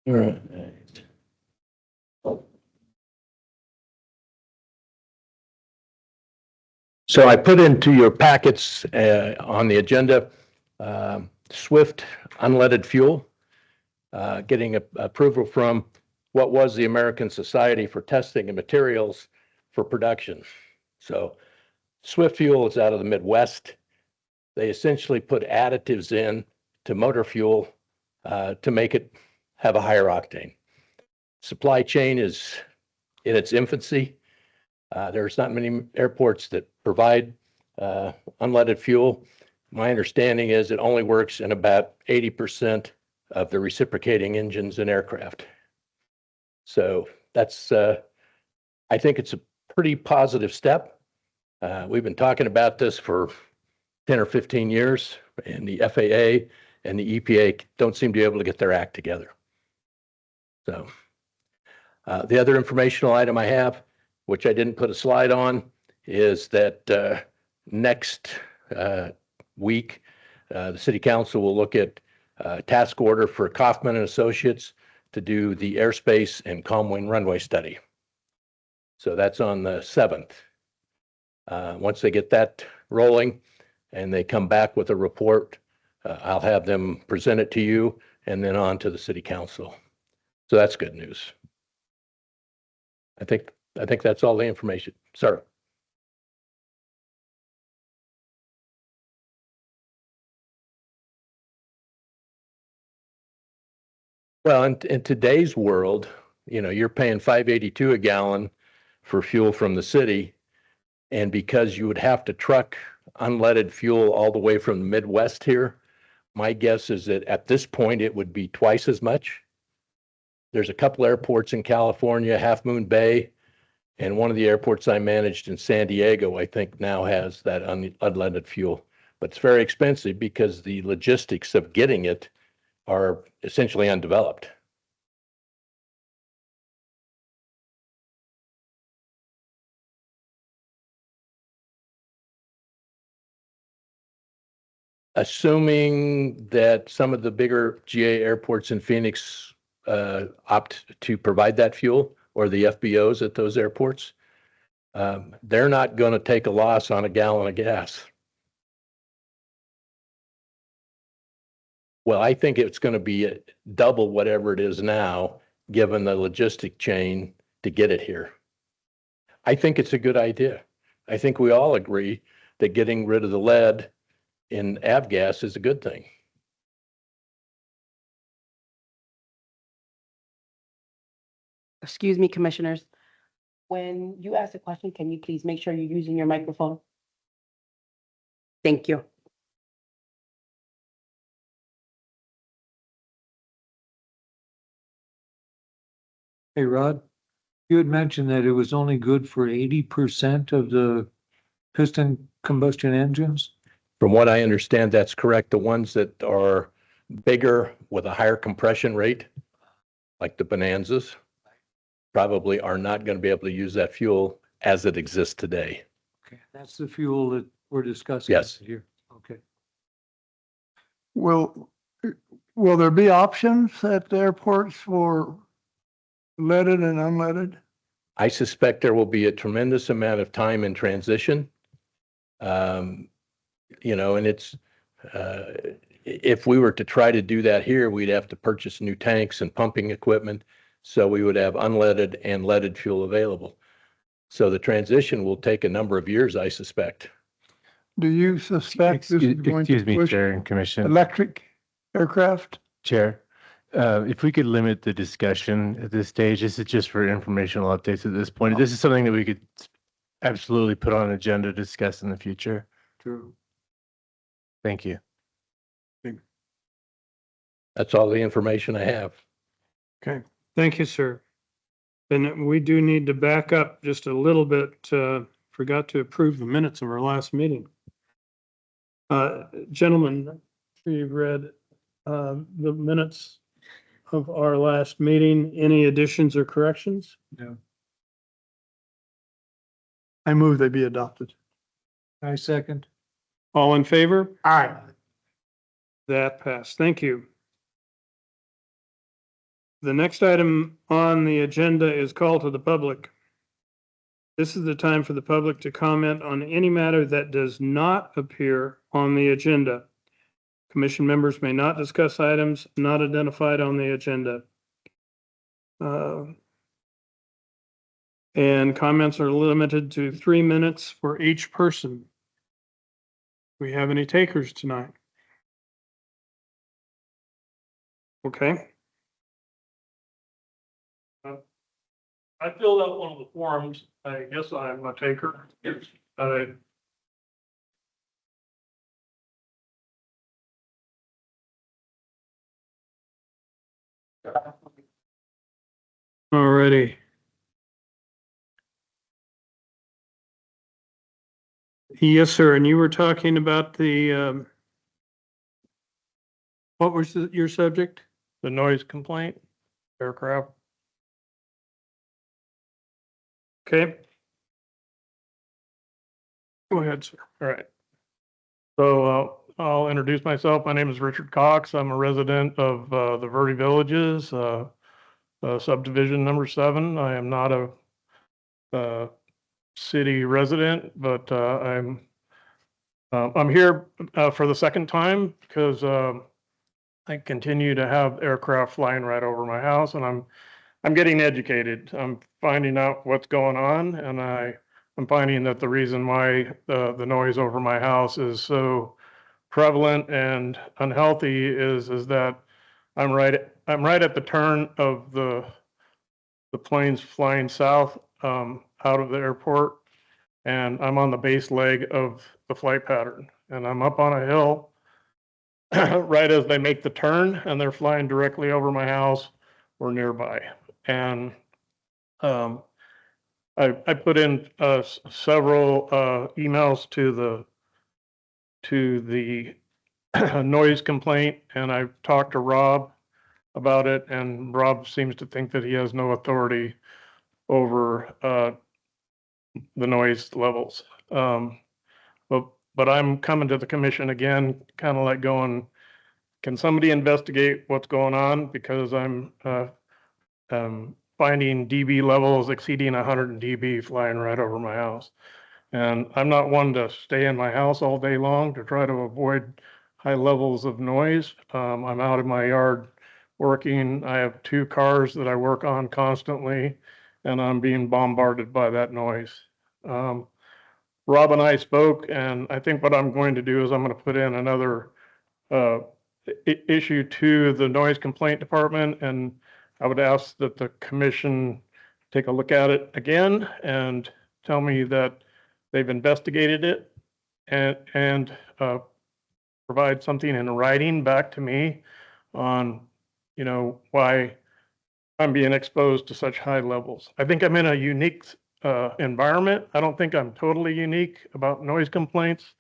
All right. So I put into your packets on the agenda Swift unleaded fuel, getting approval from what was the American Society for Testing and Materials for Production. So Swift fuel is out of the Midwest. They essentially put additives in to motor fuel to make it have a higher octane. Supply chain is in its infancy. There's not many airports that provide unleaded fuel. My understanding is it only works in about 80% of the reciprocating engines in aircraft. So that's, I think it's a pretty positive step. We've been talking about this for 10 or 15 years, and the FAA and the EPA don't seem to be able to get their act together. So the other informational item I have, which I didn't put a slide on, is that next week, the city council will look at task order for Kaufman and Associates to do the airspace and calm wind runway study. So that's on the 7th. Once they get that rolling and they come back with a report, I'll have them present it to you and then on to the city council. So that's good news. I think that's all the information. Sir. Well, in today's world, you know, you're paying $5.82 a gallon for fuel from the city. And because you would have to truck unleaded fuel all the way from the Midwest here, my guess is that at this point, it would be twice as much. There's a couple airports in California, Half Moon Bay, and one of the airports I managed in San Diego, I think now has that unleaded fuel. But it's very expensive because the logistics of getting it are essentially undeveloped. Assuming that some of the bigger GA airports in Phoenix opt to provide that fuel, or the FBOs at those airports, they're not going to take a loss on a gallon of gas. Well, I think it's going to be double whatever it is now, given the logistic chain to get it here. I think it's a good idea. I think we all agree that getting rid of the lead in avgas is a good thing. Excuse me, commissioners. When you ask a question, can you please make sure you're using your microphone? Thank you. Hey, Rod, you had mentioned that it was only good for 80% of the piston combustion engines? From what I understand, that's correct. The ones that are bigger with a higher compression rate, like the Bonanzas, probably are not going to be able to use that fuel as it exists today. Okay, that's the fuel that we're discussing. Yes. Here. Okay. Will there be options at the airports for leaded and unleaded? I suspect there will be a tremendous amount of time in transition. You know, and it's, if we were to try to do that here, we'd have to purchase new tanks and pumping equipment. So we would have unleaded and leaded fuel available. So the transition will take a number of years, I suspect. Do you suspect this is going to Excuse me, push Chair and Commission. electric aircraft? Chair, if we could limit the discussion at this stage, this is just for informational updates at this point. This is something that we could absolutely put on an agenda to discuss in the future. True. Thank you. That's all the information I have. Okay, thank you, sir. And we do need to back up just a little bit. Forgot to approve the minutes of our last meeting. Gentlemen, you've read the minutes of our last meeting. Any additions or corrections? No. I move they be adopted. I second. All in favor? Aye. That passed. Thank you. The next item on the agenda is call to the public. This is the time for the public to comment on any matter that does not appear on the agenda. Commission members may not discuss items not identified on the agenda. And comments are limited to 3 minutes for each person. Do we have any takers tonight? Okay. I filled out one of the forms. I guess I'm a taker. Alrighty. Yes, sir. And you were talking about the, what was your subject? The noise complaint, aircraft. Okay. Go ahead, sir. All right. So I'll introduce myself. My name is Richard Cox. I'm a resident of the Verde Villages, subdivision number 7. I am not a city resident, but I'm here for the second time because I continue to have aircraft flying right over my house, and I'm getting educated. I'm finding out what's going on, and I'm finding that the reason why the noise over my house is so prevalent and unhealthy is that I'm right at the turn of the planes flying south out of the airport, and I'm on the base leg of the flight pattern, and I'm up on a hill right as they make the turn, and they're flying directly over my house or nearby. And I put in several emails to the noise complaint, and I've talked to Rob about it, and Rob seems to think that he has no authority over the noise levels. But I'm coming to the commission again, kind of like going, can somebody investigate what's going on? Because I'm finding dB levels exceeding 100 dB flying right over my house. And I'm not one to stay in my house all day long to try to avoid high levels of noise. I'm out in my yard working. I have 2 cars that I work on constantly, and I'm being bombarded by that noise. Rob and I spoke, and I think what I'm going to do is I'm going to put in another issue to the noise complaint department, and I would ask that the commission take a look at it again and tell me that they've investigated it and provide something in writing back to me on, why I'm being exposed to such high levels. I think I'm in a unique environment. I don't think I'm totally unique about noise complaints,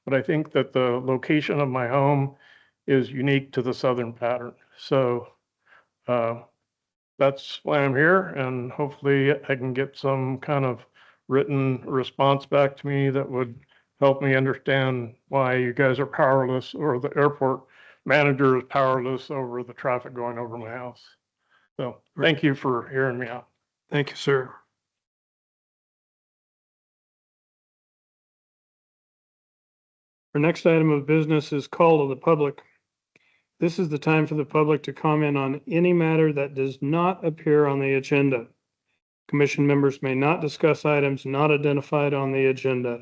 but I think that the location of my home is unique to the southern pattern. So that's why I'm here, and hopefully I can get some kind of written response back to me that would help me understand why you guys are powerless, or the airport manager is powerless over the traffic going over my house. So thank you for hearing me out. Thank you, sir. Our next item of business is call to the public. This is the time for the public to comment on any matter that does not appear on the agenda. Commission members may not discuss items not identified on the agenda.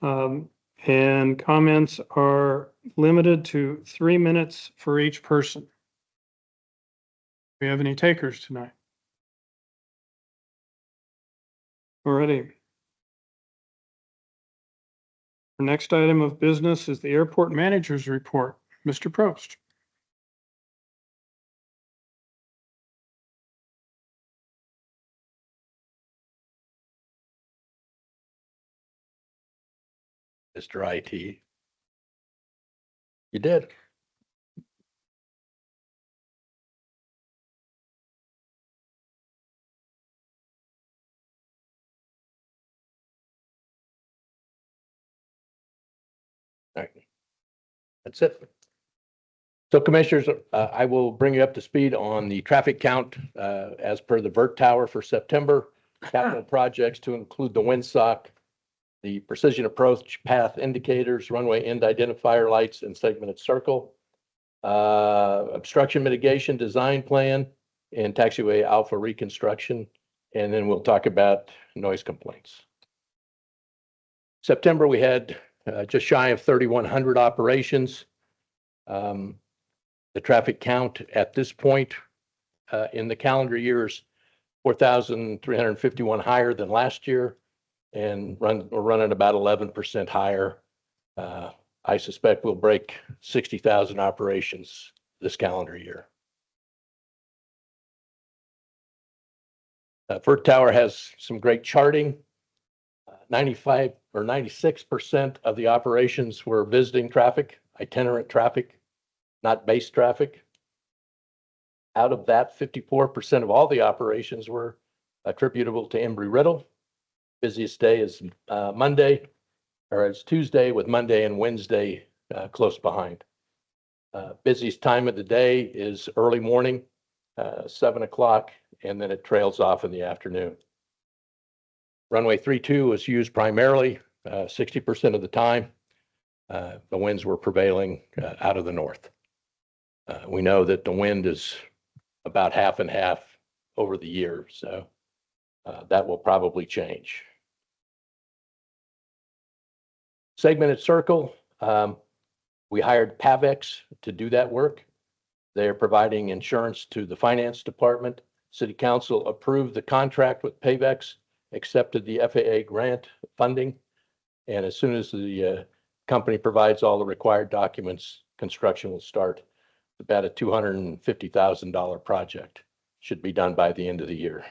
And comments are limited to 3 minutes for each person. Do we have any takers tonight? Alrighty. Our next item of business is the airport manager's report. Mr. Prost. Mr. IT. You did. All right. That's it. So Commissioners, I will bring you up to speed on the traffic count as per the vert tower for September. Capital projects to include the windsock, the precision approach path indicators, runway end identifier lights, and segmented circle. Obstruction mitigation design plan and taxiway alpha reconstruction. And then we'll talk about noise complaints. September, we had just shy of 3,100 operations. The traffic count at this point in the calendar year is 4,351 higher than last year, and we're running about 11% higher. I suspect we'll break 60,000 operations this calendar year. Vert Tower has some great charting. 95 or 96% of the operations were visiting traffic, itinerant traffic, not base traffic. Out of that, 54% of all the operations were attributable to Embry-Riddle. Busiest day is Monday, or it's Tuesday, with Monday and Wednesday close behind. Busiest time of the day is early morning, 7 o'clock, and then it trails off in the afternoon. Runway 32 was used primarily 60% of the time. The winds were prevailing out of the north. We know that the wind is about half and half over the year, so that will probably change. Segmented circle, we hired Pavex to do that work. They are providing insurance to the finance department. City Council approved the contract with Pavex, accepted the FAA grant funding, and as soon as the company provides all the required documents, construction will start. About a $250,000 project. Should be done by the end of the year.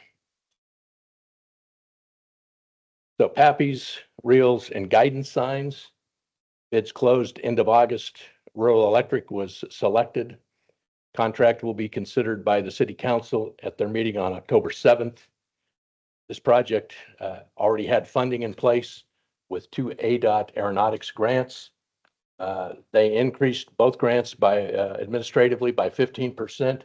So PAPIs, reels, and guidance signs. Bids closed end of August. Rural Electric was selected. Contract will be considered by the City Council at their meeting on October 7th. This project already had funding in place with 2 ADOT aeronautics grants. They increased both grants by administratively by 15%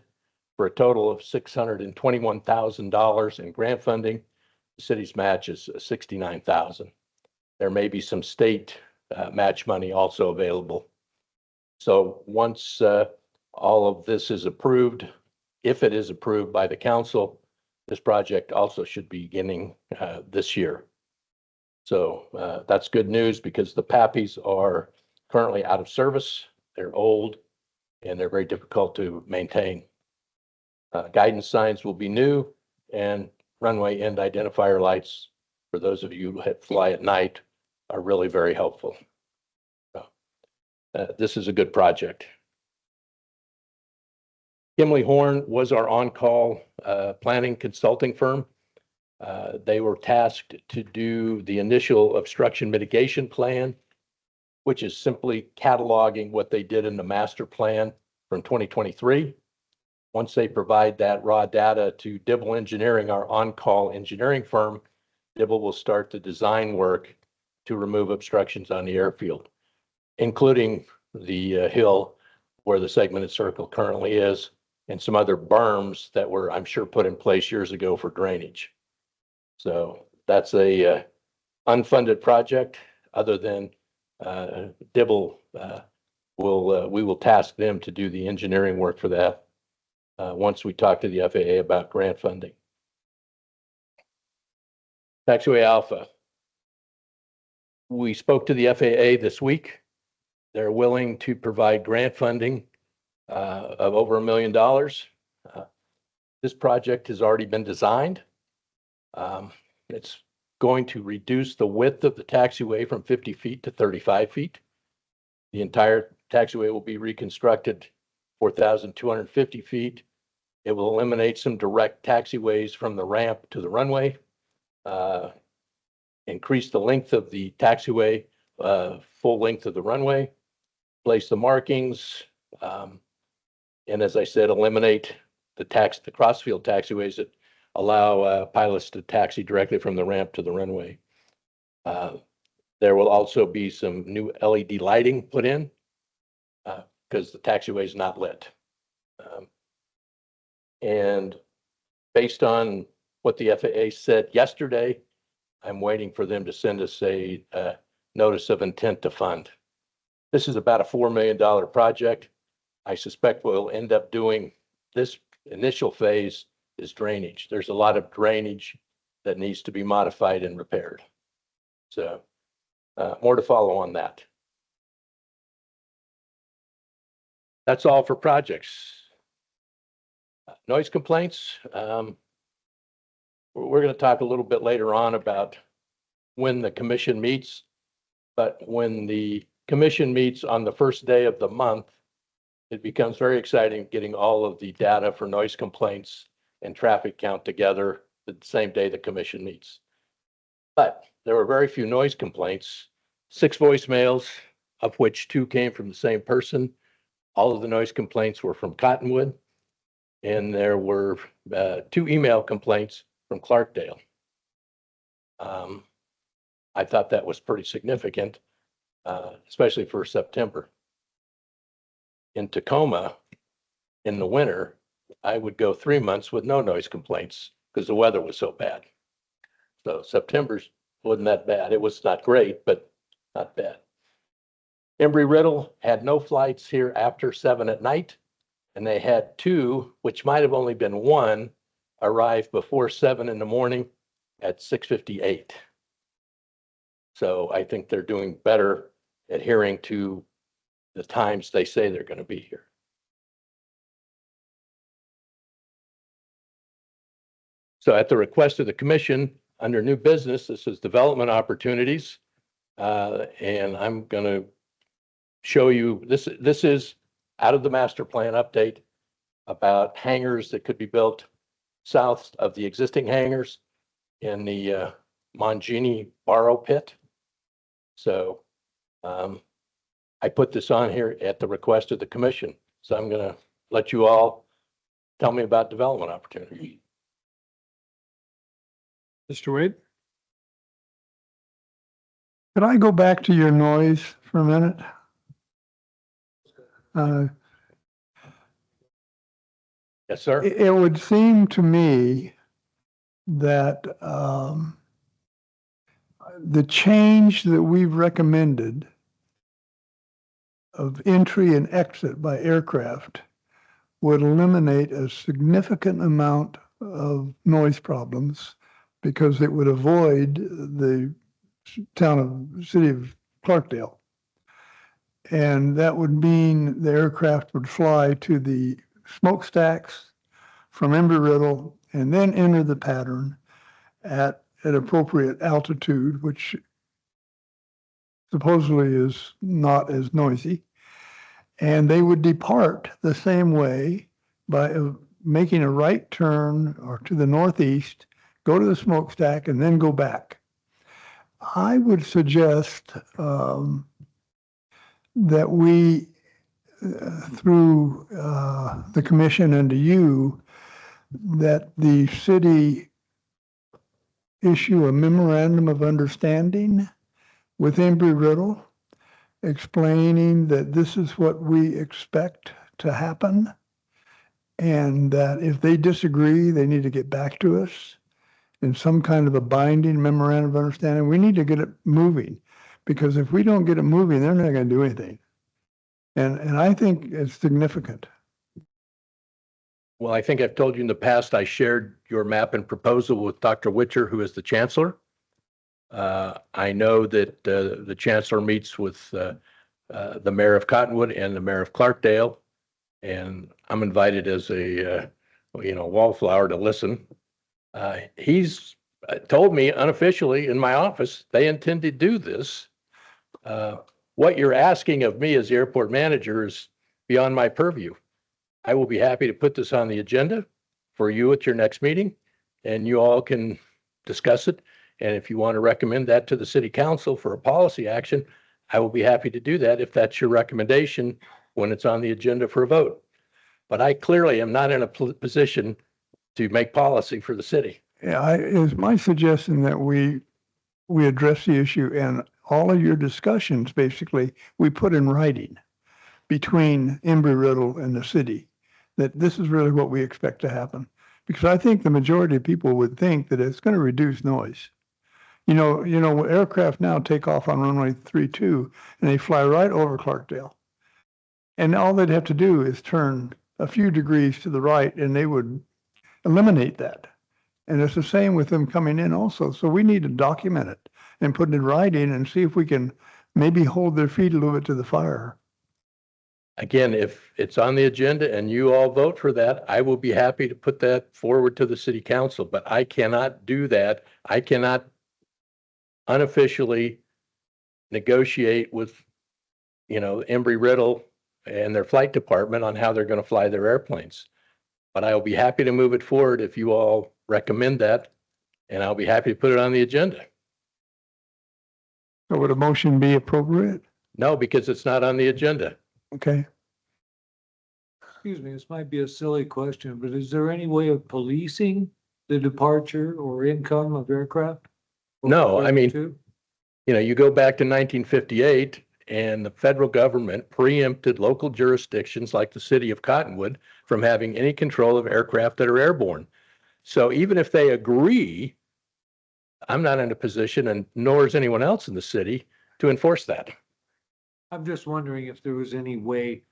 for a total of $621,000 in grant funding. The city's match is $69,000. There may be some state match money also available. So once all of this is approved, if it is approved by the council, this project also should be beginning this year. So that's good news because the PAPIs are currently out of service. They're old and they're very difficult to maintain. Guidance signs will be new, and runway end identifier lights, for those of you who fly at night, are really very helpful. This is a good project. Kimley Horn was our on-call planning consulting firm. They were tasked to do the initial obstruction mitigation plan, which is simply cataloging what they did in the master plan from 2023. Once they provide that raw data to Dibble Engineering, our on-call engineering firm, Dibble will start the design work to remove obstructions on the airfield, including the hill where the segmented circle currently is, and some other berms that were, I'm sure, put in place years ago for drainage. So that's a unfunded project. Other than Dibble, we will task them to do the engineering work for that once we talk to the FAA about grant funding. Taxiway Alpha. We spoke to the FAA this week. They're willing to provide grant funding of over $1 million. This project has already been designed. It's going to reduce the width of the taxiway from 50 feet to 35 feet. The entire taxiway will be reconstructed 4,250 feet. It will eliminate some direct taxiways from the ramp to the runway, increase the length of the taxiway, full length of the runway, place the markings, and as I said, eliminate the crossfield taxiways that allow pilots to taxi directly from the ramp to the runway. There will also be some new LED lighting put in. because the taxiway is not lit. And based on what the FAA said yesterday, I'm waiting for them to send us a notice of intent to fund. This is about a $4 million project. I suspect we'll end up doing this initial phase is drainage. There's a lot of drainage that needs to be modified and repaired. So more to follow on that. That's all for projects. Noise complaints. We're going to talk a little bit later on about when the commission meets, but when the commission meets on the first day of the month, it becomes very exciting getting all of the data for noise complaints and traffic count together the same day the commission meets. But there were very few noise complaints, 6 voicemails, of which 2 came from the same person. All of the noise complaints were from Cottonwood, and there were 2 email complaints from Clarkdale. I thought that was pretty significant, especially for September. In Tacoma, in the winter, I would go 3 months with no noise complaints because the weather was so bad. So September's wasn't that bad. It was not great, but not bad. Embry-Riddle had no flights here after 7 at night, and they had 2, which might have only been 1, arrive before 7 in the morning at 6:58. So I think they're doing better adhering to the times they say they're going to be here. So at the request of the commission, under new business, this is development opportunities. And I'm going to show you, this is out of the master plan update about hangars that could be built south of the existing hangars in the Mangini Borrow Pit. So I put this on here at the request of the commission. So I'm going to let you all tell me about development opportunities. Mr. Wade? Could I go back to your noise for a minute? Yes, sir. It would seem to me that the change that we've recommended of entry and exit by aircraft would eliminate a significant amount of noise problems because it would avoid the city of Clarkdale. And that would mean the aircraft would fly to the smokestacks from Embry-Riddle and then enter the pattern at an appropriate altitude, which supposedly is not as noisy. And they would depart the same way by making a right turn or to the northeast, go to the smokestack, and then go back. I would suggest that we, through the commission and to you, that the city issue a memorandum of understanding with Embry-Riddle, explaining that this is what we expect to happen, and that if they disagree, they need to get back to us in some kind of a binding memorandum of understanding. We need to get it moving, because if we don't get it moving, they're not going to do anything. And I think it's significant. Well, I think I've told you in the past, I shared your map and proposal with Dr. Witcher, who is the chancellor. I know that the chancellor meets with the mayor of Cottonwood and the mayor of Clarkdale, and I'm invited as a wallflower to listen. He's told me unofficially in my office they intend to do this. What you're asking of me as the airport manager is beyond my purview. I will be happy to put this on the agenda for you at your next meeting, and you all can discuss it. And if you want to recommend that to the city council for a policy action, I will be happy to do that if that's your recommendation when it's on the agenda for a vote. But I clearly am not in a position to make policy for the city. Yeah, it's my suggestion that we address the issue, and all of your discussions, basically, we put in writing. between Embry-Riddle and the city, that this is really what we expect to happen. Because I think the majority of people would think that it's going to reduce noise. Aircraft now take off on runway 32 and they fly right over Clarkdale. And all they'd have to do is turn a few degrees to the right and they would eliminate that. And it's the same with them coming in also. So we need to document it and put it in writing and see if we can maybe hold their feet a little bit to the fire. Again, if it's on the agenda and you all vote for that, I will be happy to put that forward to the city council, but I cannot do that. I cannot unofficially negotiate with, Embry-Riddle and their flight department on how they're going to fly their airplanes. But I'll be happy to move it forward if you all recommend that, and I'll be happy to put it on the agenda. So would a motion be appropriate? No, because it's not on the agenda. Okay. Excuse me, this might be a silly question, but is there any way of policing the departure or income of aircraft? No, I mean, Too? you go back to 1958 and the federal government preempted local jurisdictions like the city of Cottonwood from having any control of aircraft that are airborne. So even if they agree, I'm not in a position, and nor is anyone else in the city, to enforce that. I'm just wondering if there was any way,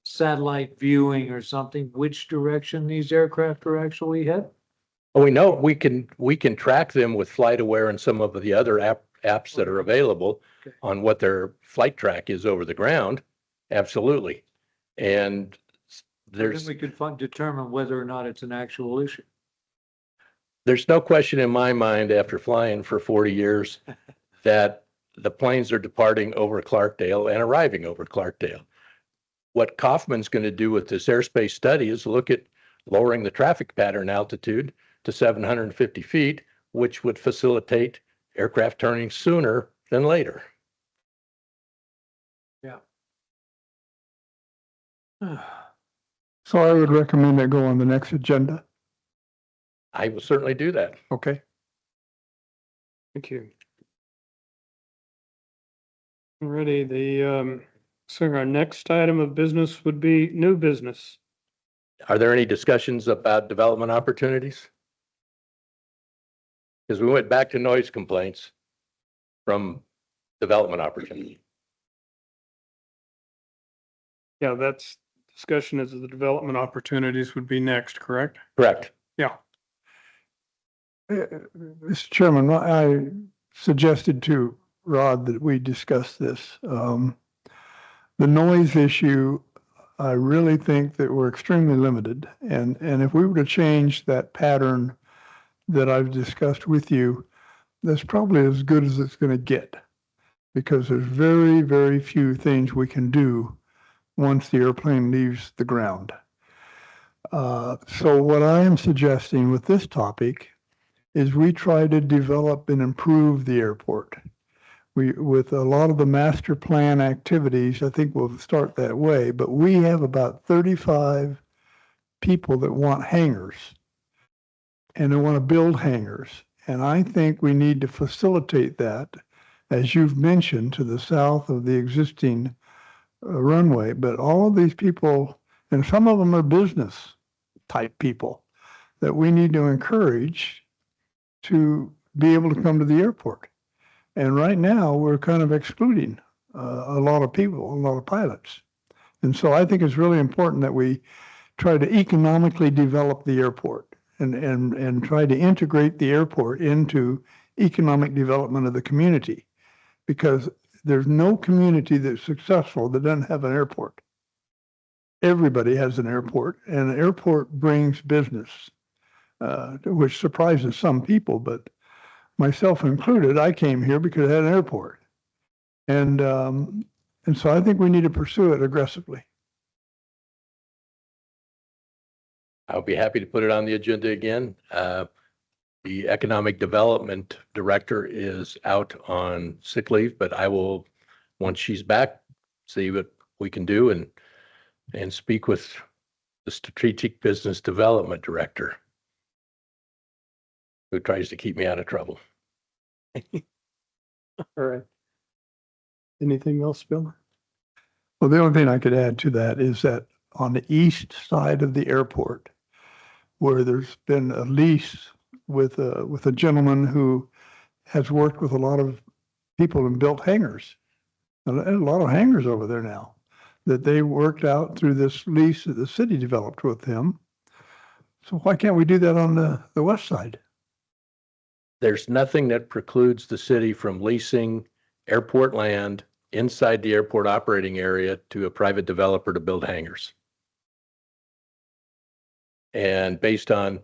satellite viewing or something, which direction these aircraft are actually headed? Well, we know we can track them with FlightAware and some of the other apps that are available Okay. on what their flight track is over the ground. Absolutely. And Then we could determine whether or not it's an actual issue. there's no question in my mind after flying for 40 years that the planes are departing over Clarkdale and arriving over Clarkdale. What Kaufman's going to do with this airspace study is look at lowering the traffic pattern altitude to 750 feet, which would facilitate aircraft turning sooner than later. So I would recommend that go on the next agenda. I will certainly do that. Okay. Thank you. Alrighty, so our next item of business would be new business. Are there any discussions about development opportunities? Because we went back to noise complaints from development opportunity. Yeah, that's discussion as the development opportunities would be next, correct? Correct. Yeah. Mr. Chairman, I suggested to Rod that we discuss this. The noise issue, I really think that we're extremely limited. And if we were to change that pattern that I've discussed with you, that's probably as good as it's going to get. Because there's very, very few things we can do once the airplane leaves the ground. So what I am suggesting with this topic is we try to develop and improve the airport. With a lot of the master plan activities, I think we'll start that way, but we have about 35 people that want hangars and they want to build hangars. And I think we need to facilitate that, as you've mentioned, to the south of the existing runway. But all of these people, and some of them are business type people, that we need to encourage to be able to come to the airport. And right now, we're kind of excluding a lot of people, a lot of pilots. And so I think it's really important that we try to economically develop the airport and try to integrate the airport into economic development of the community. Because there's no community that's successful that doesn't have an airport. Everybody has an airport, and an airport brings business, which surprises some people, but myself included, I came here because it had an airport. And so I think we need to pursue it aggressively. I'll be happy to put it on the agenda again. The economic development director is out on sick leave, but I will, once she's back, see what we can do and speak with the strategic business development director, who tries to keep me out of trouble. All right. Anything else, Bill? Well, the only thing I could add to that is that on the east side of the airport, where there's been a lease with a gentleman who has worked with a lot of people and built hangars. And a lot of hangars over there now that they worked out through this lease that the city developed with him. So why can't we do that on the west side? There's nothing that precludes the city from leasing airport land inside the airport operating area to a private developer to build hangars. And based on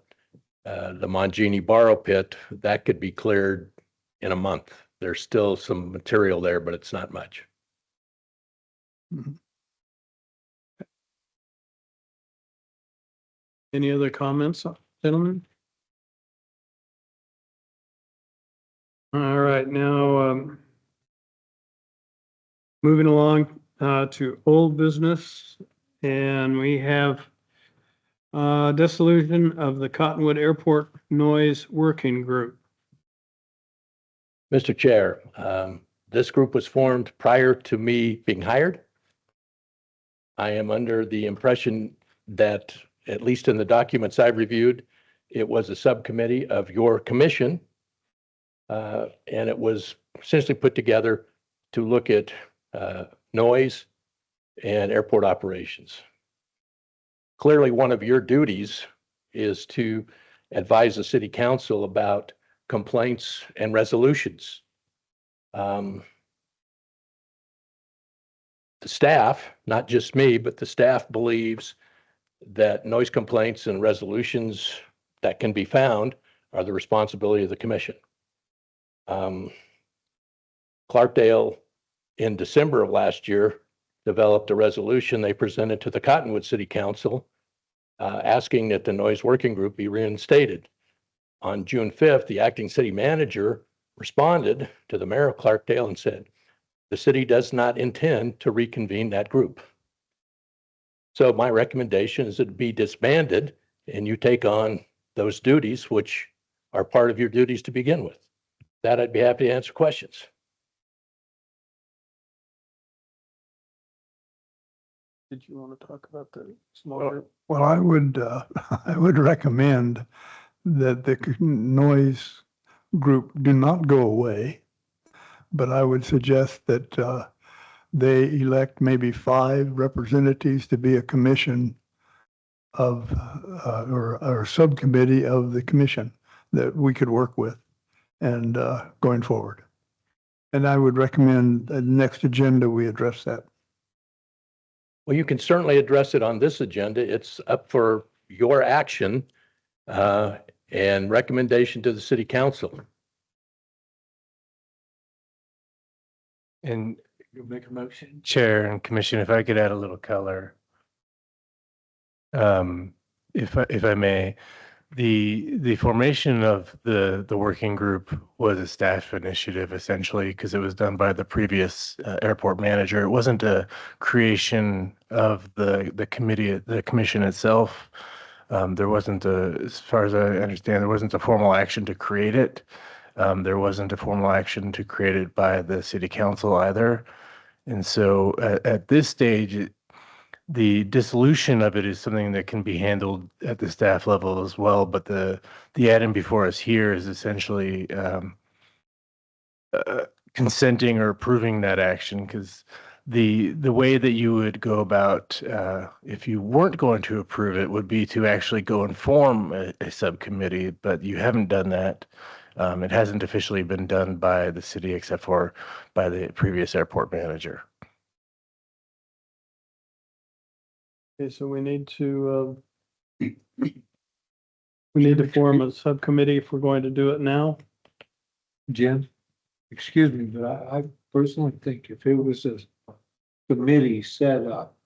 the Mangini borrow pit, that could be cleared in a month. There's still some material there, but it's not much. Any other comments, gentlemen? All right, now, moving along, to old business, and we have dissolution of the Cottonwood Airport Noise Working Group. Mr. Chair, this group was formed prior to me being hired. I am under the impression that, at least in the documents I've reviewed, it was a subcommittee of your commission. And it was essentially put together to look at noise and airport operations. Clearly, one of your duties is to advise the city council about complaints and resolutions. The staff, not just me, but the staff believes that noise complaints and resolutions that can be found are the responsibility of the commission. Clarkdale, in December of last year, developed a resolution they presented to the Cottonwood City Council asking that the noise working group be reinstated. On June 5th, the acting city manager responded to the mayor of Clarkdale and said, the city does not intend to reconvene that group. So my recommendation is it be disbanded and you take on those duties, which are part of your duties to begin with. That I'd be happy to answer questions. Did you want to talk about the smoker? Well, I would recommend that the noise group do not go away, but I would suggest that they elect maybe 5 representatives to be a commission of or a subcommittee of the commission that we could work with and going forward. And I would recommend the next agenda we address that. Well, you can certainly address it on this agenda. It's up for your action and recommendation to the city council. And You'll make a motion? Chair and Commission, if I could add a little color. If I may, the formation of the working group was a staff initiative essentially because it was done by the previous airport manager. It wasn't a creation of the committee, the commission itself. There wasn't as far as I understand, there wasn't a formal action to create it. There wasn't a formal action to create it by the city council either. And so at this stage, the dissolution of it is something that can be handled at the staff level as well. But the item before us here is essentially consenting or approving that action, because the way that you would go about if you weren't going to approve it would be to actually go and form a subcommittee, but you haven't done that. It hasn't officially been done by the city except for by the previous airport manager. Okay, so we need to form a subcommittee if we're going to do it now. Jim, excuse me, but I personally think if it was a committee set up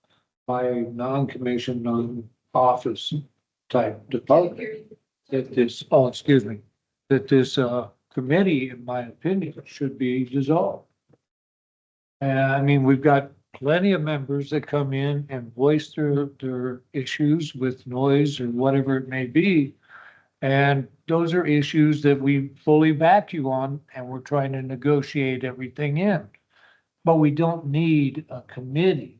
by a non-commissioned, non-office type department, that this, that this committee, in my opinion, should be dissolved. And I mean, we've got plenty of members that come in and voice their issues with noise or whatever it may be. And those are issues that we fully back you on, and we're trying to negotiate everything in. But we don't need a committee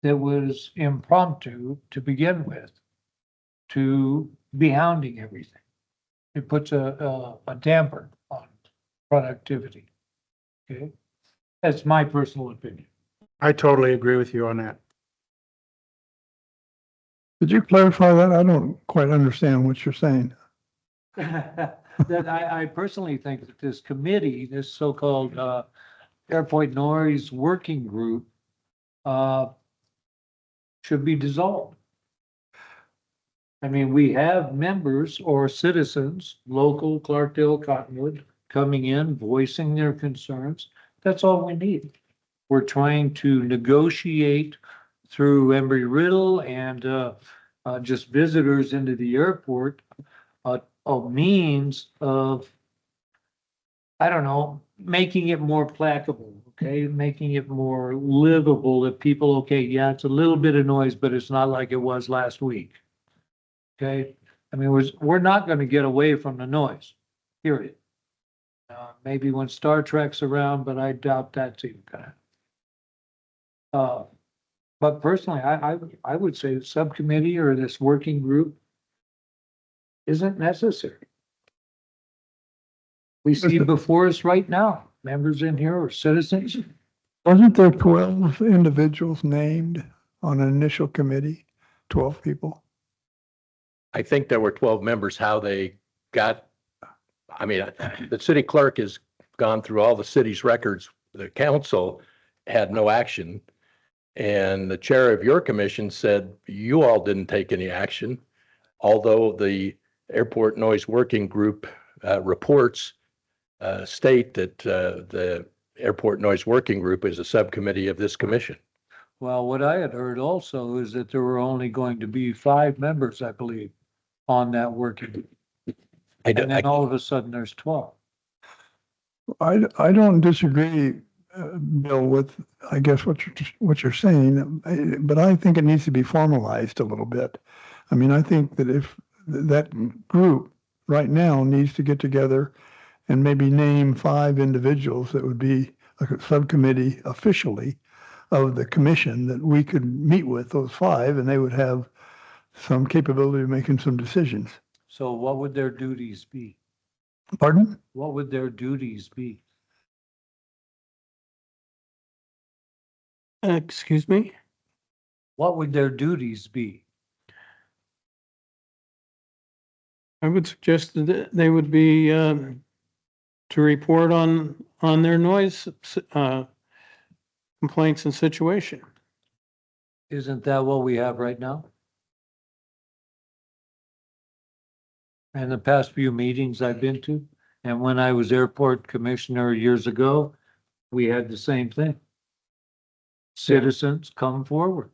that was impromptu to begin with, to be hounding everything. It puts a damper on productivity. Okay? That's my personal opinion. I totally agree with you on that. Could you clarify that? I don't quite understand what you're saying. That I personally think that this committee, this so-called, airport noise working group, should be dissolved. I mean, we have members or citizens, local, Clarkdale, Cottonwood, coming in, voicing their concerns. That's all we need. We're trying to negotiate through Embry-Riddle and just visitors into the airport, a means of, I don't know, making it more placable, okay? Making it more livable that people, okay, yeah, it's a little bit of noise, but it's not like it was last week. Okay? I mean, we're not gonna get away from the noise, period. Maybe when Star Trek's around, but I doubt that's even gonna. But personally, I would say the subcommittee or this working group isn't necessary. We see before us right now, members in here or citizens. Wasn't there 12 individuals named on an initial committee? 12 people? I think there were 12 members. How they got, I mean, the city clerk has gone through all the city's records. The council had no action. And the chair of your commission said you all didn't take any action, although the airport noise working group reports state that the airport noise working group is a subcommittee of this commission. Well, what I had heard also is that there were only going to be 5 members, I believe, on that working group. And then all of a sudden there's 12. I don't disagree, Bill, with, I guess, what you're saying, but I think it needs to be formalized a little bit. I mean, I think that if that group right now needs to get together and maybe name 5 individuals that would be a subcommittee officially of the commission, that we could meet with those 5 and they would have some capability of making some decisions. So what would their duties be? Pardon? What would their duties be? Excuse me? What would their duties be? I would suggest that they would be to report on their noise complaints and situation. Isn't that what we have right now? In the past few meetings I've been to, and when I was airport commissioner years ago, we had the same thing. Citizens come forward.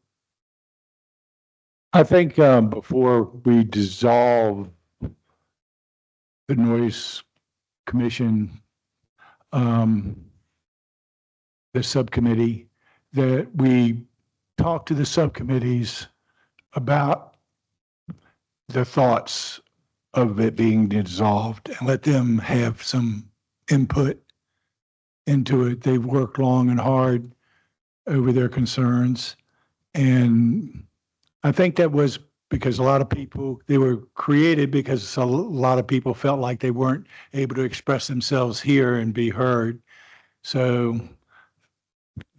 I think before we dissolve the noise commission, the subcommittee, that we talk to the subcommittees about their thoughts of it being dissolved and let them have some input into it. They've worked long and hard over their concerns. And I think that was because a lot of people, they were created because a lot of people felt like they weren't able to express themselves here and be heard. So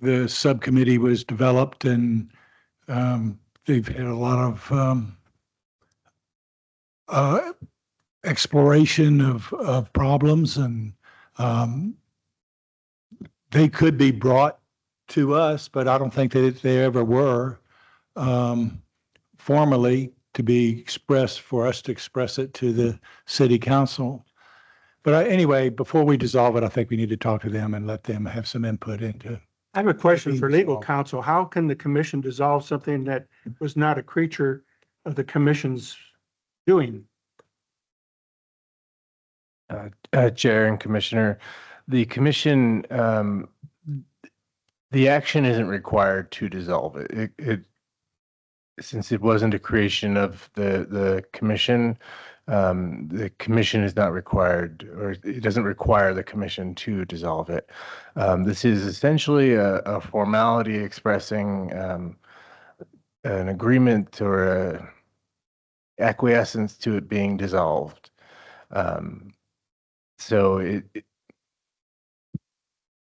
the subcommittee was developed, and they've had a lot of exploration of problems, and they could be brought to us, but I don't think that they ever were formally to be expressed, for us to express it to the city council. But anyway, before we dissolve it, I think we need to talk to them and let them have some input into. I have a question for legal counsel. How can the commission dissolve something that was not a creature of the commission's doing? Chair and Commissioner, the commission, the action isn't required to dissolve it. Since it wasn't a creation of the commission is not required, or it doesn't require the commission to dissolve it. This is essentially a formality expressing an agreement or a acquiescence to it being dissolved. So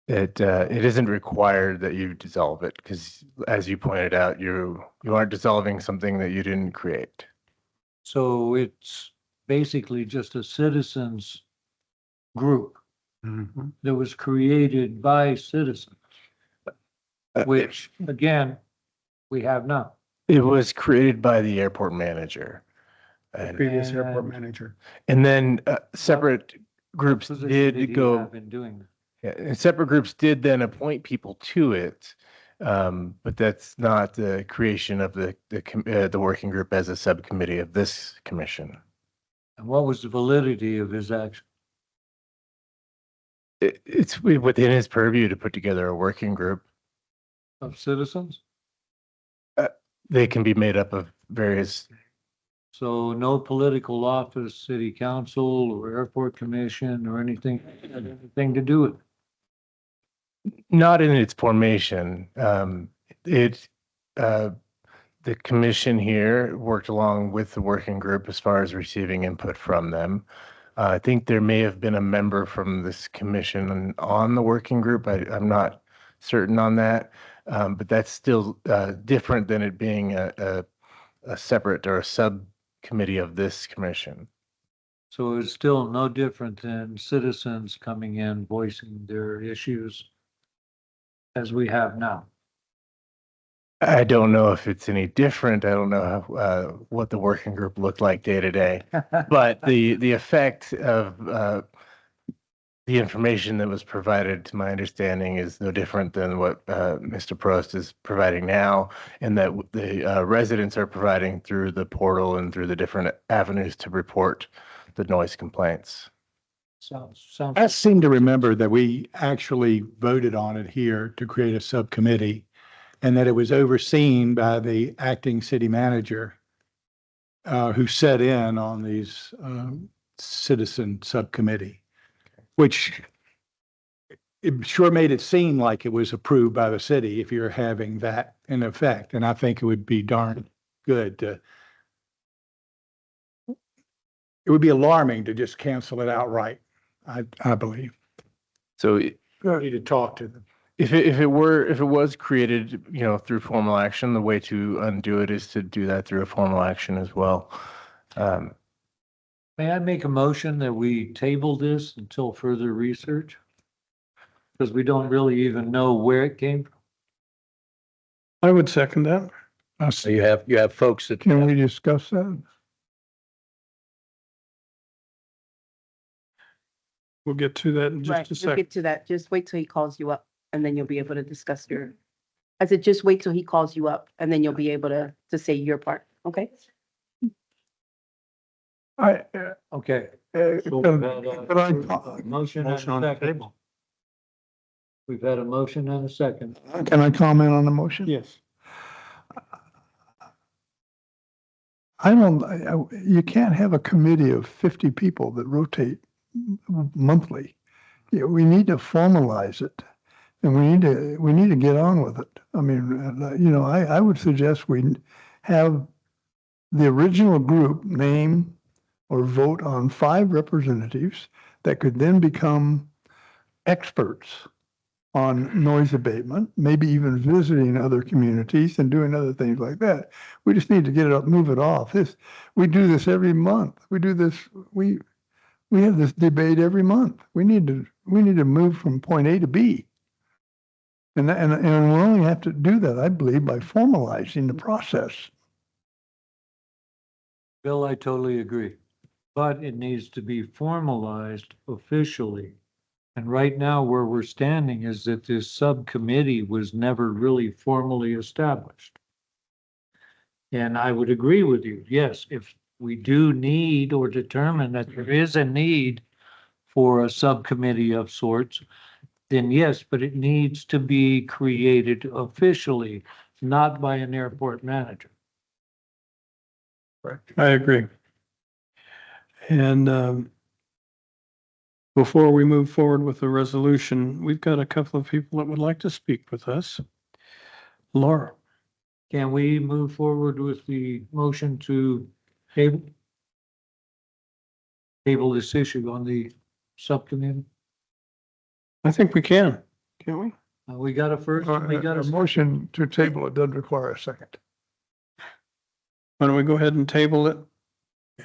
it isn't required that you dissolve it because, as you pointed out, you aren't dissolving something that you didn't create. So it's basically just a citizens group that was created by citizens, which again, we have now. It was created by the airport manager. Previous airport And manager. And then separate groups what position did did he go, have in doing that? yeah, and separate groups did then appoint people to it. But that's not the creation of the working group as a subcommittee of this commission. And what was the validity of his action? It's within his purview to put together a working group. Of citizens? They can be made up of various, So no political office, city council or airport commission or anything to do with it. not in its formation. The commission here worked along with the working group as far as receiving input from them. I think there may have been a member from this commission on the working group. I'm not certain on that, but that's still different than it being a separate or a subcommittee of this commission. So it's still no different than citizens coming in voicing their issues as we have now. I don't know if it's any different. I don't know how, what the working group looked like day to day, but the effect of the information that was provided, to my understanding, is no different than what Mr. Prost is providing now, and that the residents are providing through the portal and through the different avenues to report the noise complaints. Sounds. I seem to remember that we actually voted on it here to create a subcommittee and that it was overseen by the acting city manager who sat in on these citizen subcommittee, which it sure made it seem like it was approved by the city if you're having that in effect. And I think it would be darn good to, it would be alarming to just cancel it outright, I believe. So Need to talk to them. if it was created, through formal action, the way to undo it is to do that through a formal action as well. May I make a motion that we table this until further research? Because we don't really even know where it came from. I would second that. So you have folks that. Can we discuss that? We'll get to that in Right, just a we'll second. get to that. Just wait till he calls you up and then you'll be able to discuss your. I said, just wait till he calls you up and then you'll be able to say your part, okay? I, Okay. can I, Motion and Motion on a the second. table. We've had a motion and a second. can I comment on the motion? Yes. You can't have a committee of 50 people that rotate monthly. Yeah, we need to formalize it and we need to get on with it. I mean, I would suggest we have the original group name or vote on 5 representatives that could then become experts on noise abatement, maybe even visiting other communities and doing other things like that. We just need to get it up, move it off. We do this every month. We do this, we have this debate every month. We need to move from point A to B. And we only have to do that, I believe, by formalizing the process. Bill, I totally agree. But it needs to be formalized officially. And right now where we're standing is that this subcommittee was never really formally established. And I would agree with you. Yes, if we do need or determine that there is a need for a subcommittee of sorts, then yes, but it needs to be created officially, not by an airport manager. I agree. And before we move forward with the resolution, we've got a couple of people that would like to speak with us. Laura. Can we move forward with the motion to table this issue on the subcommittee? I think we can, can't we? We got a first, we got A a motion to table, it doesn't require a second. Why don't we go ahead and table it?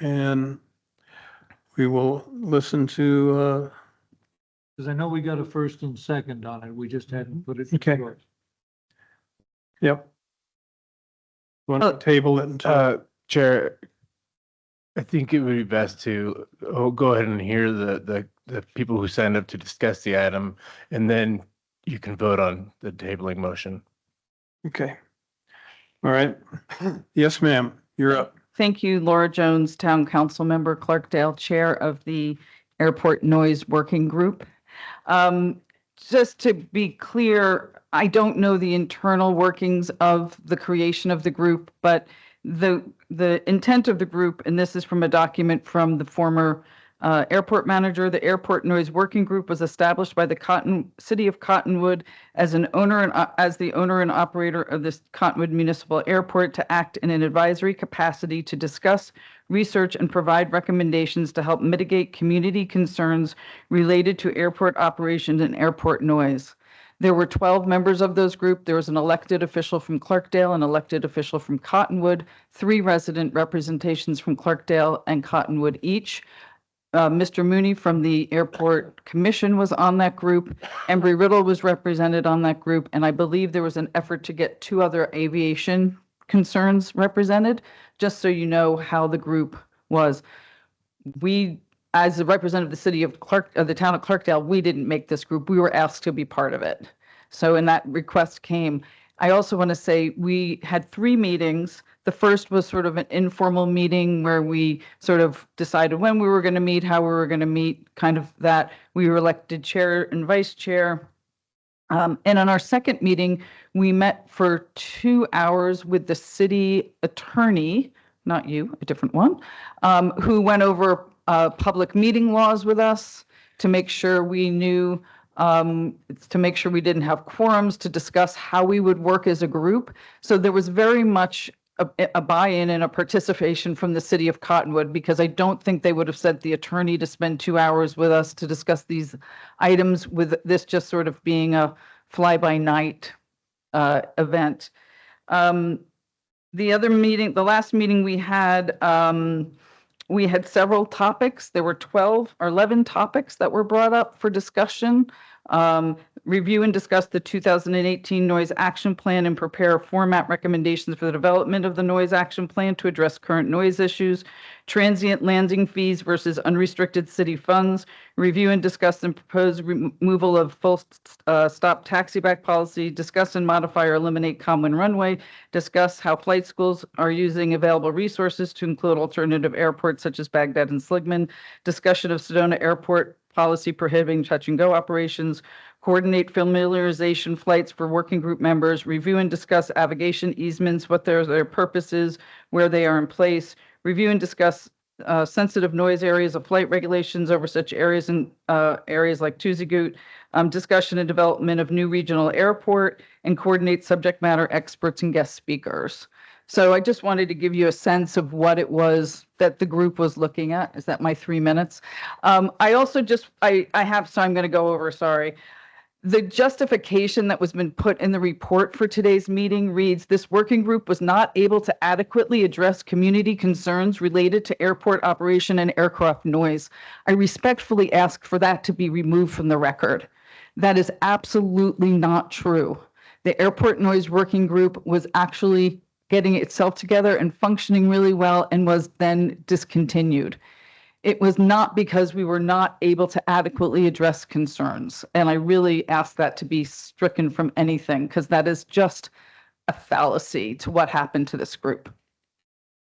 And we will listen to, because I know we got a first and second on it. We just hadn't put it. Okay. yep. Want to table it until, Chair, I think it would be best to go ahead and hear the people who signed up to discuss the item, and then you can vote on the tabling motion. okay. All right. Yes, ma'am, you're up. Thank you, Laura Jones, Town Council Member, Clarkdale, Chair of the Airport Noise Working Group. Just to be clear, I don't know the internal workings of the creation of the group, but the intent of the group, and this is from a document from the former airport manager, the Airport Noise Working Group was established by the City of Cottonwood as the owner and operator of this Cottonwood Municipal Airport to act in an advisory capacity to discuss, research, and provide recommendations to help mitigate community concerns related to airport operations and airport noise. There were 12 members of those group. There was an elected official from Clarkdale, an elected official from Cottonwood, 3 resident representations from Clarkdale and Cottonwood each. Mr. Mooney from the Airport Commission was on that group. Embry Riddle was represented on that group. And I believe there was an effort to get 2 other aviation concerns represented, just so you know how the group was. We, as the representative of the city of the town of Clarkdale, we didn't make this group. We were asked to be part of it. So, and that request came. I also want to say we had 3 meetings. The first was sort of an informal meeting where we sort of decided when we were going to meet, how we were going to meet, kind of that. We were elected chair and vice chair. And on our second meeting, we met for 2 hours with the city attorney, not you, a different one, who went over public meeting laws with us to make sure we knew, to make sure we didn't have quorums, to discuss how we would work as a group. So there was very much a buy-in and a participation from the city of Cottonwood, because I don't think they would have sent the attorney to spend 2 hours with us to discuss these items, with this just sort of being a fly-by-night event. The other meeting, the last meeting we had several topics. There were 12 or 11 topics that were brought up for discussion. Review and discuss the 2018 Noise Action Plan and prepare format recommendations for the development of the Noise Action Plan to address current noise issues. Transient landing fees versus unrestricted city funds. Review and discuss and propose removal of full stop taxi back policy. Discuss and modify or eliminate common runway. Discuss how flight schools are using available resources to include alternative airports such as Baghdad and Sligman. Discussion of Sedona Airport policy prohibiting touch and go operations. Coordinate familiarization flights for working group members. Review and discuss navigation easements, what their purpose is, where they are in place. Review and discuss sensitive noise areas of flight regulations over such areas and areas like Tuzigoot. Discussion and development of new regional airport, and coordinate subject matter experts and guest speakers. So I just wanted to give you a sense of what it was that the group was looking at. Is that my 3 minutes? I also just, I have, so I'm going to go over, sorry. The justification that was been put in the report for today's meeting reads, this working group was not able to adequately address community concerns related to airport operation and aircraft noise. I respectfully ask for that to be removed from the record. That is absolutely not true. The Airport Noise Working Group was actually getting itself together and functioning really well, and was then discontinued. It was not because we were not able to adequately address concerns. And I really ask that to be stricken from anything, because that is just a fallacy to what happened to this group.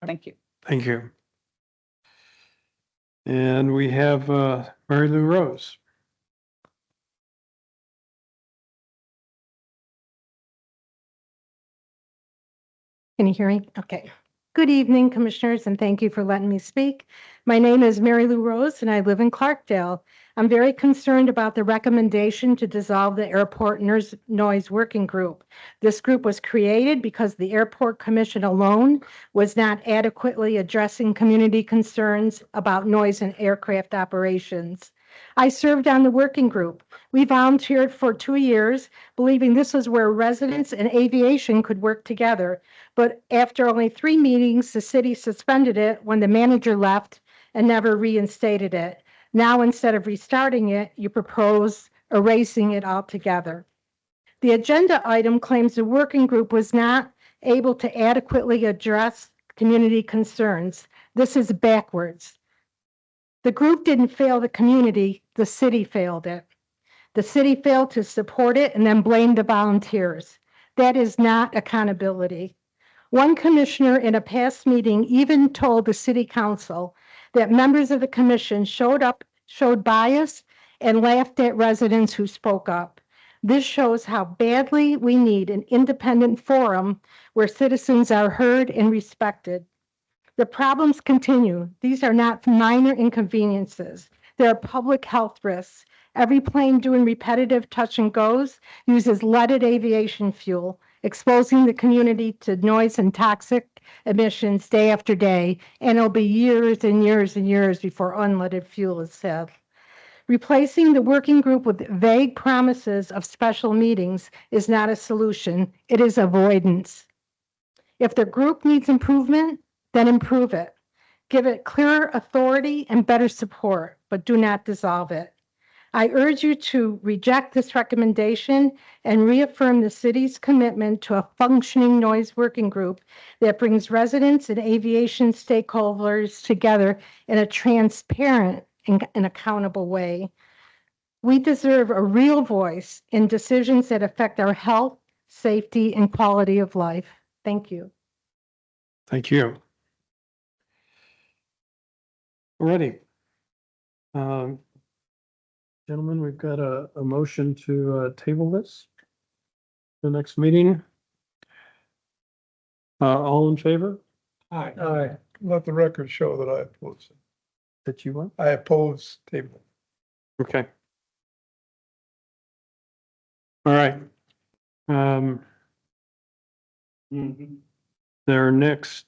Thank you. Thank you. And we have Mary Lou Rose. Can you hear me? Okay. Good evening, Commissioners, and thank you for letting me speak. My name is Mary Lou Rose, and I live in Clarkdale. I'm very concerned about the recommendation to dissolve the Airport Noise Working Group. This group was created because the Airport Commission alone was not adequately addressing community concerns about noise in aircraft operations. I served on the working group. We volunteered for 2 years, believing this was where residents and aviation could work together. But after only 3 meetings, the city suspended it when the manager left and never reinstated it. Now, instead of restarting it, you propose erasing it altogether. The agenda item claims the working group was not able to adequately address community concerns. This is backwards. The group didn't fail the community, the city failed it. The city failed to support it and then blamed the volunteers. That is not accountability. One commissioner in a past meeting even told the city council that members of the commission showed bias and laughed at residents who spoke up. This shows how badly we need an independent forum where citizens are heard and respected. The problems continue. These are not minor inconveniences. They are public health risks. Every plane doing repetitive touch and goes uses leaded aviation fuel, exposing the community to noise and toxic emissions day after day, and it'll be years and years and years before unleaded fuel is safe. Replacing the working group with vague promises of special meetings is not a solution. It is avoidance. If the group needs improvement, then improve it. Give it clearer authority and better support, but do not dissolve it. I urge you to reject this recommendation and reaffirm the city's commitment to a functioning noise working group that brings residents and aviation stakeholders together in a transparent and accountable way. We deserve a real voice in decisions that affect our health, safety, and quality of life. Thank you. Thank you. Alrighty. Gentlemen, we've got a motion to table this. The next meeting. All in favor? Aye. Let the record show that I oppose it. That you want? I oppose table. Okay. All right. Their next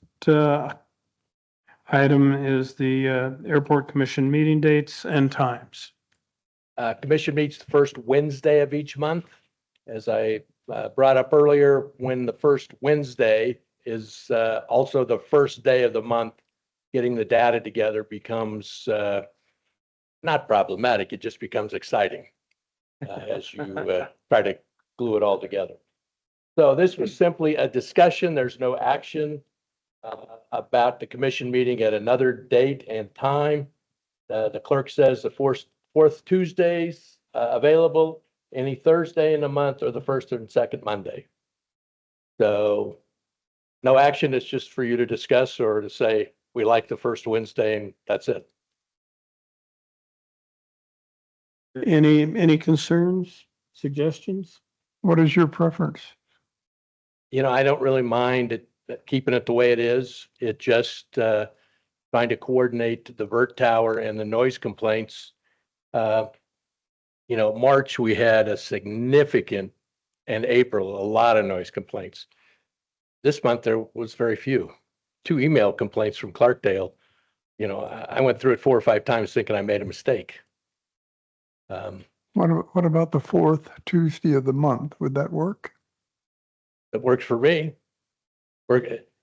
item is the Airport Commission meeting dates and times. Commission meets the first Wednesday of each month. As I brought up earlier, when the first Wednesday is also the first day of the month, getting the data together becomes not problematic. It just becomes exciting as you try to glue it all together. So this was simply a discussion. There's no action about the commission meeting at another date and time. The clerk says the fourth Tuesdays available, any Thursday in the month, or the first and second Monday. So no action. It's just for you to discuss or to say, we like the first Wednesday, and that's it. Any concerns, suggestions? What is your preference? You know, I don't really mind keeping it the way it is. It just trying to coordinate the vert tower and the noise complaints. You know, March, we had a significant, and April, a lot of noise complaints. This month, there was very few. 2 email complaints from Clarkdale. You know, I went through it 4 or 5 times thinking I made a mistake. What about the 4th Tuesday of the month? Would that work? It works for me.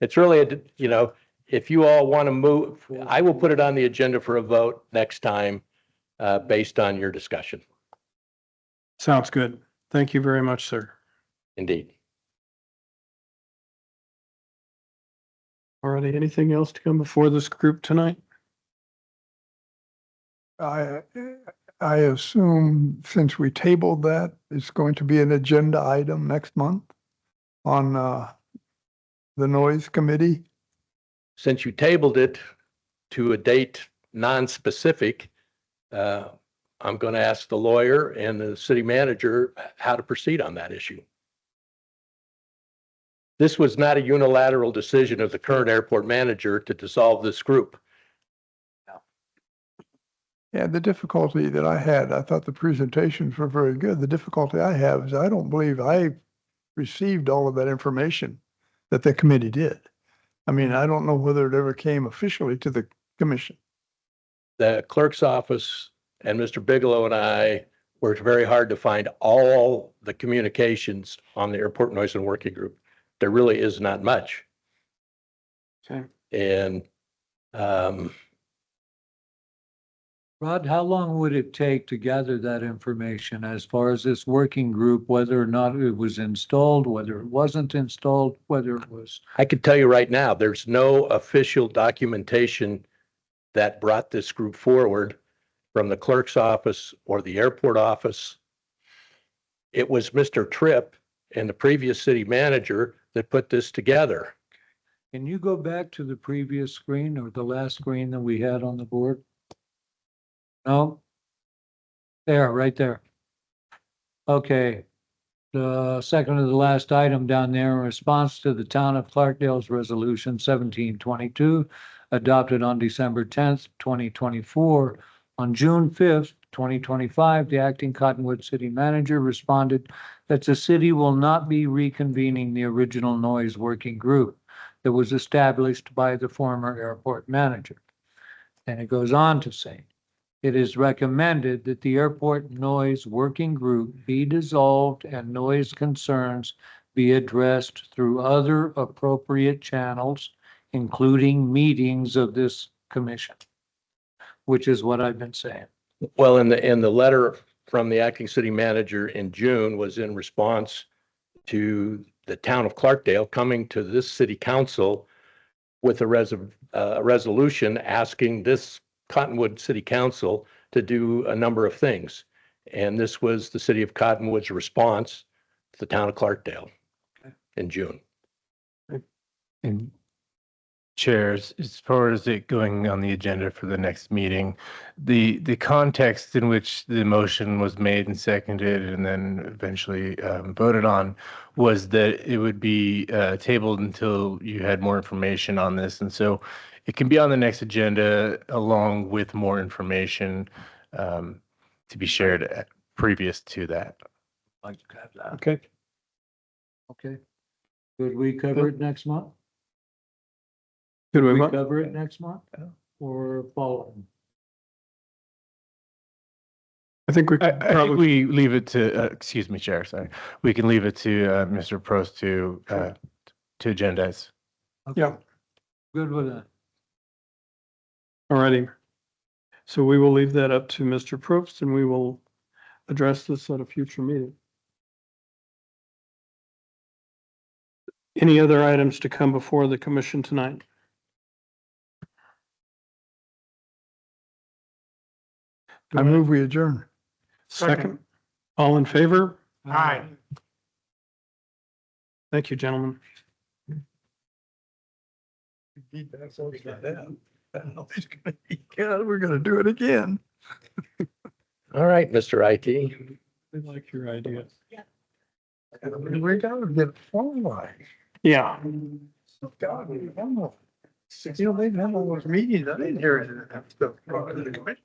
It's really, you know, if you all want to move, I will put it on the agenda for a vote next time based on your discussion. Sounds good. Thank you very much, sir. Indeed. Alrighty, anything else to come before this group tonight? I assume since we tabled that, it's going to be an agenda item next month on the noise committee. Since you tabled it to a date non-specific, I'm going to ask the lawyer and the city manager how to proceed on that issue. This was not a unilateral decision of the current airport manager to dissolve this group. Yeah, the difficulty that I had, I thought the presentations were very good. The difficulty I have is I don't believe I received all of that information that the committee did. I mean, I don't know whether it ever came officially to the commission. The clerk's office and Mr. Bigelow and I worked very hard to find all the communications on the airport noise and working group. There really is not much. Okay. And, Rod, how long would it take to gather that information as far as this working group, whether or not it was installed, whether it wasn't installed, whether it was? I could tell you right now, there's no official documentation that brought this group forward from the clerk's office or the airport office. It was Mr. Tripp and the previous city manager that put this together. Can you go back to the previous screen or the last screen that we had on the board? No? There, right there. Okay. The second to the last item down there, in response to the town of Clarkdale's resolution 1722, adopted on December 10th, 2024. On June 5th, 2025, the acting Cottonwood city manager responded that the city will not be reconvening the original noise working group that was established by the former airport manager. And it goes on to say, it is recommended that the airport noise working group be dissolved and noise concerns be addressed through other appropriate channels, including meetings of this commission, which is what I've been saying. Well, in the letter from the acting city manager in June was in response to the town of Clarkdale coming to this city council with a resolution asking this Cottonwood City Council to do a number of things. And this was the city of Cottonwood's response to the town of Clarkdale in June. And chairs, as far as it going on the agenda for the next meeting, the context in which the motion was made and seconded and then eventually voted on was that it would be tabled until you had more information on this. And so it can be on the next agenda along with more information to be shared previous to that. Okay. Okay. Could we cover it next month? Could we, We cover it next month or following? I think we I could think probably, we leave it to, excuse me, Chair, sorry. We can leave it to Mr. Prost to agendize. Okay. Yeah. Good with that. alrighty. So we will leave that up to Mr. Probst and we will address this at a future meeting. Any other items to come before the commission tonight? I move we adjourn. Second, all in favor? Aye. Thank you, gentlemen. God, we're gonna do it again. All right, Mr. IT. I like your idea. We gotta get phone lines. Yeah. God, we have all- you know, they've had all those meetings. I didn't hear it.